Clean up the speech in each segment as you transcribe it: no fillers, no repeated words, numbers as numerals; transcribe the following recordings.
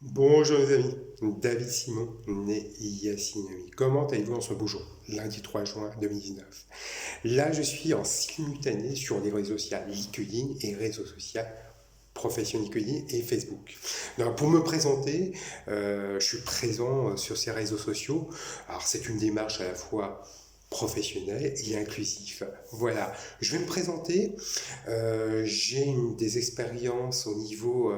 Bonjour les amis, David Simon, né Yacine Ami. Comment allez-vous en ce beau jour, lundi 3 juin 2019? Là, je suis en simultané sur les réseaux sociaux LinkedIn et réseaux sociaux professionnels LinkedIn et Facebook. Donc, pour me présenter, je suis présent sur ces réseaux sociaux. Alors, c'est une démarche à la fois professionnelle et inclusif. Voilà, je vais me présenter. J'ai des expériences au niveau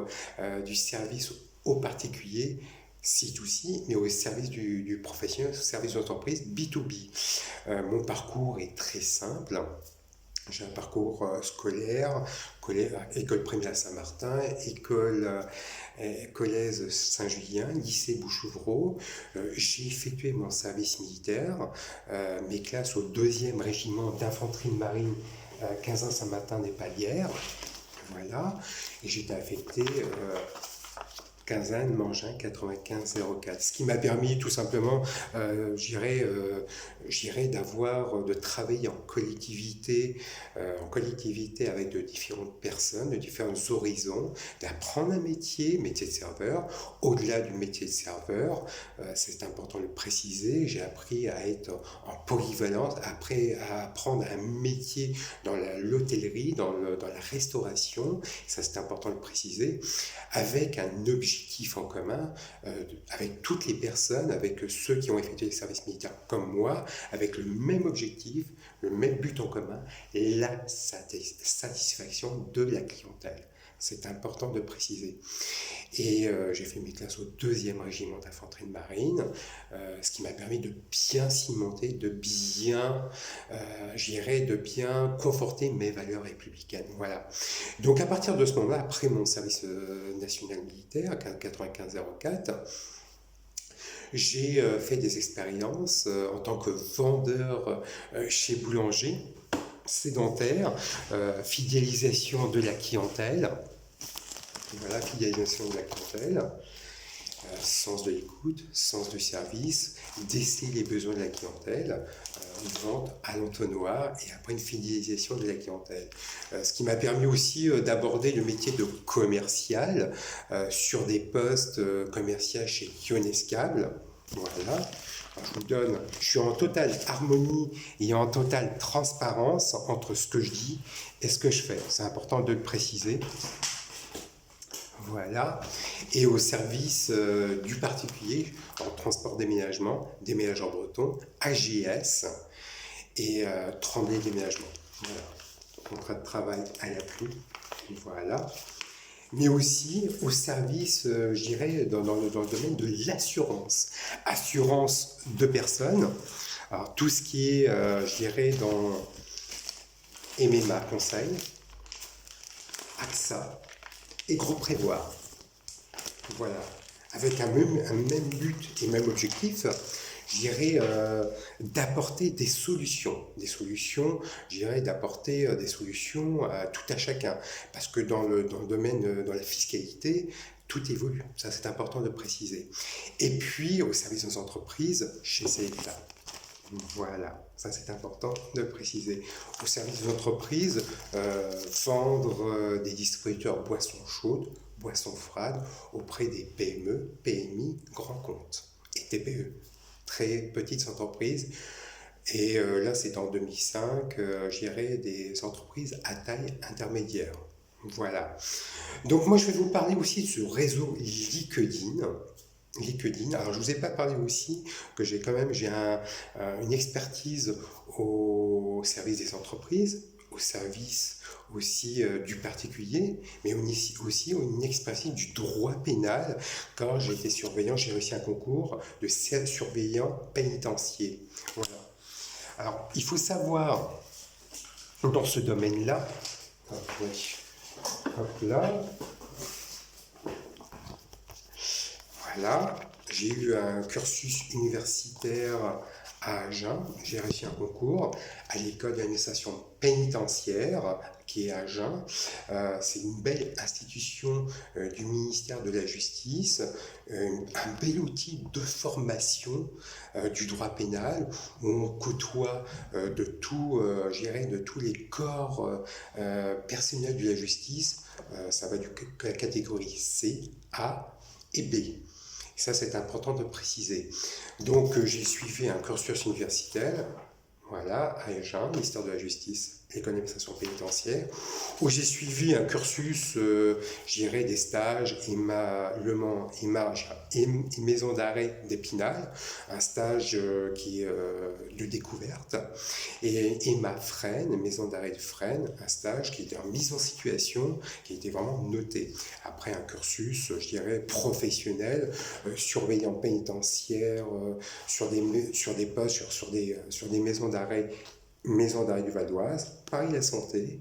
du service aux particuliers, C2C, mais au service du professionnel, au service de l'entreprise B2B. Mon parcours est très simple. J'ai un parcours scolaire, école primaire Saint-Martin, collège Saint-Julien, lycée Bouchouvreau. J'ai effectué mon service militaire, mes classes au 2e régiment d'infanterie de marine, Quinzin-Saint-Martin des Palières. Voilà, et j'étais affecté Quinzaine, Mangin 9504. Ce qui m'a permis tout simplement, de travailler en collectivité avec de différentes personnes, de différents horizons, d'apprendre un métier de serveur. Au-delà du métier de serveur, c'est important de le préciser, j'ai appris à être en polyvalence, après à apprendre un métier dans l'hôtellerie, dans la restauration, ça c'est important de le préciser, avec un objectif en commun, avec toutes les personnes, avec ceux qui ont effectué le service militaire comme moi, avec le même objectif, le même but en commun, la satisfaction de la clientèle. C'est important de préciser. Et j'ai fait mes classes au 2e régiment d'infanterie de marine, ce qui m'a permis de bien cimenter, de bien conforter mes valeurs républicaines. Voilà. Donc à partir de ce moment-là, après mon service national militaire, 95-04, j'ai fait des expériences en tant que vendeur chez Boulanger, sédentaire, fidélisation de la clientèle. Voilà, fidélisation de la clientèle, sens de l'écoute, sens du service, déceler les besoins de la clientèle, une vente à l'entonnoir et après une fidélisation de la clientèle. Ce qui m'a permis aussi d'aborder le métier de commercial sur des postes commerciaux chez Ionescable. Voilà. Je suis en totale harmonie et en totale transparence entre ce que je dis et ce que je fais. C'est important de le préciser. Voilà. Et au service du particulier, en transport déménageur breton, AGS et Tremblay déménagement. Voilà. Contrat de travail à l'appui. Voilà. Mais aussi au service, je dirais, dans le domaine de l'assurance. Assurance de personnes. Alors, tout ce qui est, je dirais, dans MMA Conseil, AXA et Gros Prévoir. Voilà. Avec un même but et même objectif, je dirais, d'apporter des solutions. Des solutions, je dirais, d'apporter des solutions à tout à chacun. Parce que dans le domaine, dans la fiscalité, tout évolue. Ça, c'est important de préciser. Et puis, au service des entreprises, chez Selecta. Voilà, ça c'est important de préciser. Au service des entreprises, vendre des distributeurs boissons chaudes, boissons froides auprès des PME, PMI, grands comptes et TPE, très petites entreprises. Et là, c'est en 2005, j'irai des entreprises à taille intermédiaire. Voilà. Donc moi, je vais vous parler aussi de ce réseau LinkedIn. LinkedIn. Alors, je ne vous ai pas parlé aussi que une expertise au service des entreprises, au service aussi du particulier, mais aussi une expertise du droit pénal. Quand j'ai été surveillant, j'ai réussi un concours de surveillant pénitentiaire. Voilà. Alors, il faut savoir, dans ce domaine-là, hop là, voilà, j'ai eu un cursus universitaire à Agen, j'ai réussi un concours à l'école d'administration pénitentiaire qui est à Agen. C'est une belle institution du ministère de la Justice, un bel outil de formation du droit pénal où on côtoie de tous les corps personnels de la justice. Ça va de la catégorie C, A et B. Ça, c'est important de préciser. Donc, j'ai suivi un cursus universitaire, voilà, à Agen, ministère de la Justice et de l'administration pénitentiaire, où j'ai suivi un cursus, je dirais, des stages et maison d'arrêt d'Épinal, un stage qui est de découverte, et Emma Fresnes, maison d'arrêt de Fresnes, un stage qui était en mise en situation, qui était vraiment noté. Après un cursus, je dirais, professionnel, surveillant pénitentiaire, sur des postes, sur des maison d'arrêt du Val d'Oise, Paris La Santé,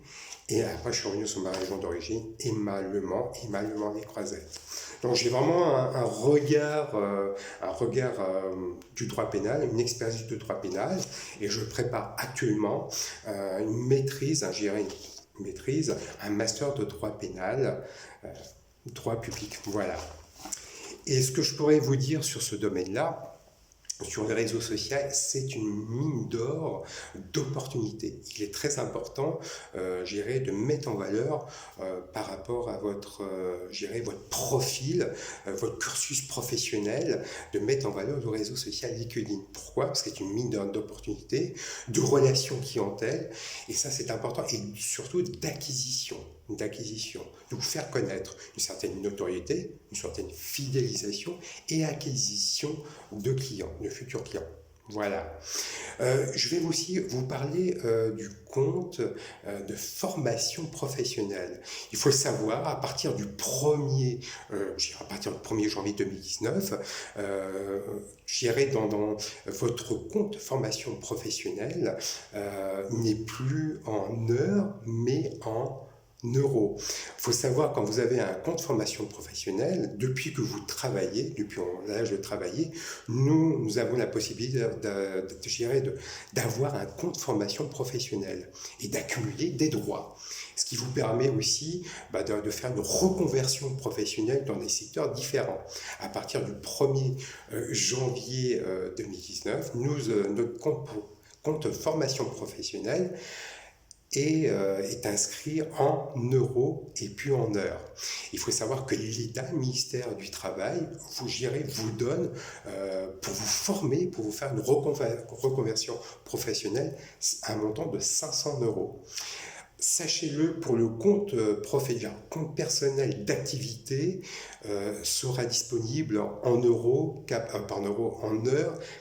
et après je suis revenu sur ma région d'origine, Emma-Le-Mans les Croisettes. Donc j'ai vraiment un regard du droit pénal, une expérience du droit pénal, et je prépare actuellement une maîtrise, un master de droit pénal, droit public, voilà. Et ce que je pourrais vous dire sur ce domaine-là, sur les réseaux sociaux, c'est une mine d'or d'opportunités. Il est très important, de mettre en valeur par rapport à votre profil, votre cursus professionnel, de mettre en valeur le réseau social LinkedIn. Pourquoi? Parce que c'est une mine d'opportunités, de relations clientèle, et ça c'est important, et surtout d'acquisition, de vous faire connaître une certaine notoriété, une certaine fidélisation et acquisition de clients, de futurs clients. Voilà. Je vais aussi vous parler du compte de formation professionnelle. Il faut le savoir, à partir du 1er janvier 2019, dans votre compte formation professionnelle n'est plus en heures, mais en euros. Il faut savoir, quand vous avez un compte formation professionnelle, depuis que vous travaillez, depuis l'âge de travailler, nous avons la possibilité d'avoir un compte formation professionnelle et d'accumuler des droits. Ce qui vous permet aussi de faire une reconversion professionnelle dans des secteurs différents. À partir du 1er janvier 2019, notre compte formation professionnelle est inscrit en euros et puis en heures. Il faut savoir que l'État, le ministère du Travail, vous donne, pour vous former, pour vous faire une reconversion professionnelle, un montant de 500 euros. Sachez-le, pour le compte personnel d'activité sera disponible en heures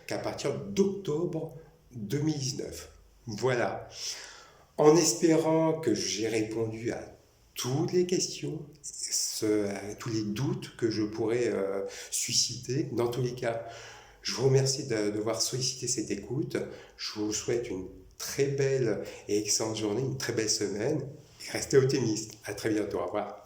qu'à partir d'octobre 2019. Voilà. En espérant que j'ai répondu à toutes les questions, à tous les doutes que je pourrais susciter. Dans tous les cas, je vous remercie d'avoir sollicité cette écoute. Je vous souhaite une très belle et excellente journée, une très belle semaine. Et restez optimistes. À très bientôt. Au revoir.